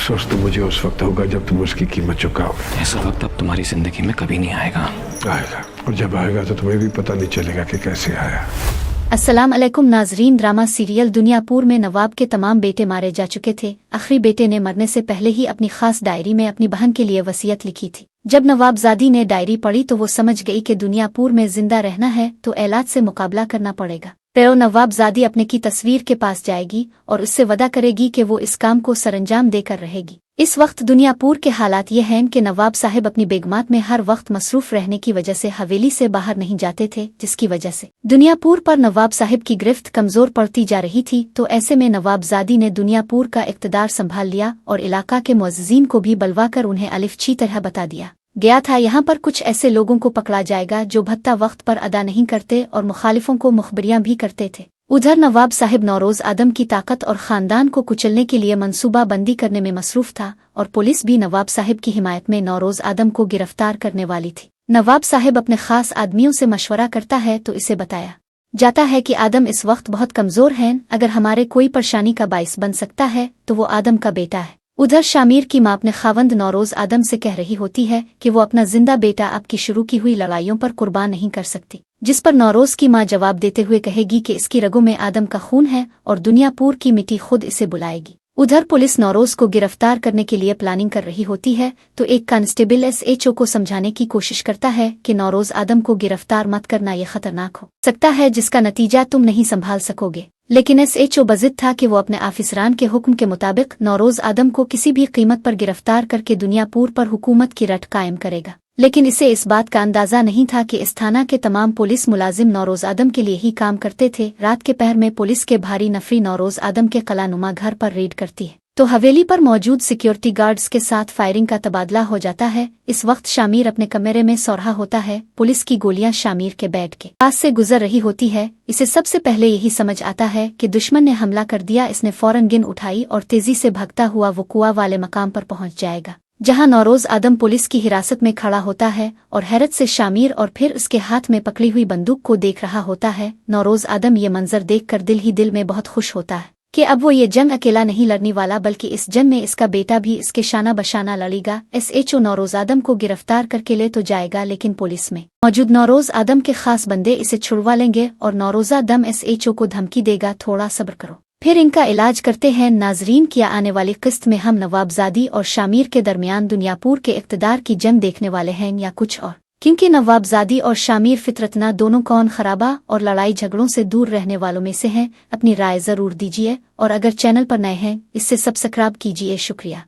अफसोस तो मुझे उस वक्त होगा जब तुम उसकी कीमत चुकाओगे। ऐसा वक्त अब तुम्हारी जिंदगी में कभी नहीं आएगा। आएगा, और जब आएगा तो तुम्हें भी पता नहीं चलेगा कि कैसे आया। अस्सलाम अलैकुम नाजरीन। ड्रामा सीरियल दुनियापुर में नवाब के तमाम बेटे मारे जा चुके थे। आखिरी बेटे ने मरने से पहले ही अपनी खास डायरी में अपनी बहन के लिए वसीयत लिखी थी। जब नवाबजादी ने डायरी पढ़ी तो वो समझ गई कि दुनियापुर में जिंदा रहना है तो औलाद से मुकाबला करना पड़ेगा। तो नवाबजादी अपने की तस्वीर के पास जाएगी और उससे वदा करेगी कि वो इस काम को सरंजाम देकर रहेगी। इस वक्त दुनियापुर के हालात ये हैं कि नवाब साहब अपनी बेगमात में हर वक्त मसरूफ रहने की वजह से हवेली से बाहर नहीं जाते थे, जिसकी वजह से दुनियापुर पर नवाब साहब की गिरफ्त कमजोर पड़ती जा रही थी। तो ऐसे में नवाबजादी ने दुनियापुर का इक़्तिदार संभाल लिया और इलाका के मुअज़्ज़िज़ीन को भी बलवा कर उन्हें अलिफ ची तरह बता दिया गया था यहाँ पर कुछ ऐसे लोगों को पकड़ा जाएगा जो भत्ता वक्त पर अदा नहीं करते और मुखालिफों को मुखबरियां भी करते थे। उधर नवाब साहिब नौरोज आदम की ताकत और ख़ानदान को कुचलने के लिए मंसूबा बंदी करने में मसरूफ था और पुलिस भी नवाब साहिब की हिमायत में नौरोज आदम को गिरफ्तार करने वाली थी। नवाब साहिब अपने खास आदमियों से मशवरा करता है तो इसे बताया जाता है कि आदम इस वक्त बहुत कमज़ोर हैं, अगर हमारे कोई परेशानी का बाइस बन सकता है तो वो आदम का बेटा है। उधर शामिर की माँ अपने खावंद नौरोज आदम से कह रही होती है कि वो अपना जिंदा बेटा आपकी शुरू की हुई लड़ाइयों पर कुर्बान नहीं कर सकती, जिस पर नौरोज की माँ जवाब देते हुए कहेगी कि इसकी रगों में आदम का खून है और दुनियापुर की मिट्टी खुद इसे बुलाएगी। उधर पुलिस नौरोज को गिरफ्तार करने के लिए प्लानिंग कर रही होती है तो एक कांस्टेबल SHO को समझाने की कोशिश करता है कि नौरोज आदम को गिरफ्तार मत करना, ये खतरनाक हो सकता है जिसका नतीजा तुम नहीं संभाल सकोगे। लेकिन SHO बज़िद था कि वो अपने आफिसरान के हुक्म के मुताबिक नौरोज आदम को किसी भी कीमत पर गिरफ्तार करके दुनियापुर पर हुकूमत की रट कायम करेगा। लेकिन इसे इस बात का अंदाजा नहीं था कि इस थाना के तमाम पुलिस मुलाजिम नौरोज आदम के लिए ही काम करते थे। रात के पहर में पुलिस के भारी नफरी नौरोज आदम के कलानुमा घर पर रेड करती है तो हवेली पर मौजूद सिक्योरिटी गार्ड्स के साथ फायरिंग का तबादला हो जाता है। इस वक्त शामिर अपने कमरे में सो रहा होता है। पुलिस की गोलियां शामिर के बेड के पास से गुजर रही होती है। इसे सबसे पहले यही समझ आता है कि दुश्मन ने हमला कर दिया। इसने फौरन गिन उठाई और तेजी से भागता हुआ वो कुआं वाले मकाम पर पहुंच जाएगा जहां नौरोज आदम पुलिस की हिरासत में खड़ा होता है और हैरत से शामिर और फिर उसके हाथ में पकड़ी हुई बंदूक को देख रहा होता है। नौरोज आदम ये मंजर देखकर दिल ही दिल में बहुत खुश होता है कि अब वो ये जंग अकेला नहीं लड़ने वाला, बल्कि इस जंग में इसका बेटा भी इसके शाना बशाना लड़ेगा। SHO नौरोज आदम को गिरफ्तार करके ले तो जाएगा, लेकिन पुलिस में मौजूद नौरोज आदम के खास बंदे इसे छुड़वा लेंगे और नौरोज आदम SHO को धमकी देगा, थोड़ा सब्र करो फिर इनका इलाज करते हैं। नाजरीन, क्या आने वाली किस्त में हम नवाबजादी और शामिर के दरमियान दुनियापुर के इक़्तिदार की जंग देखने वाले हैं या कुछ और? क्योंकि नवाबजादी और शामिर फितरतना दोनों कौन खराबा और लड़ाई झगड़ों से दूर रहने वालों में से हैं। अपनी राय ज़रूर दीजिए और अगर चैनल पर नए हैं इससे सब्सक्राइब कीजिए। शुक्रिया।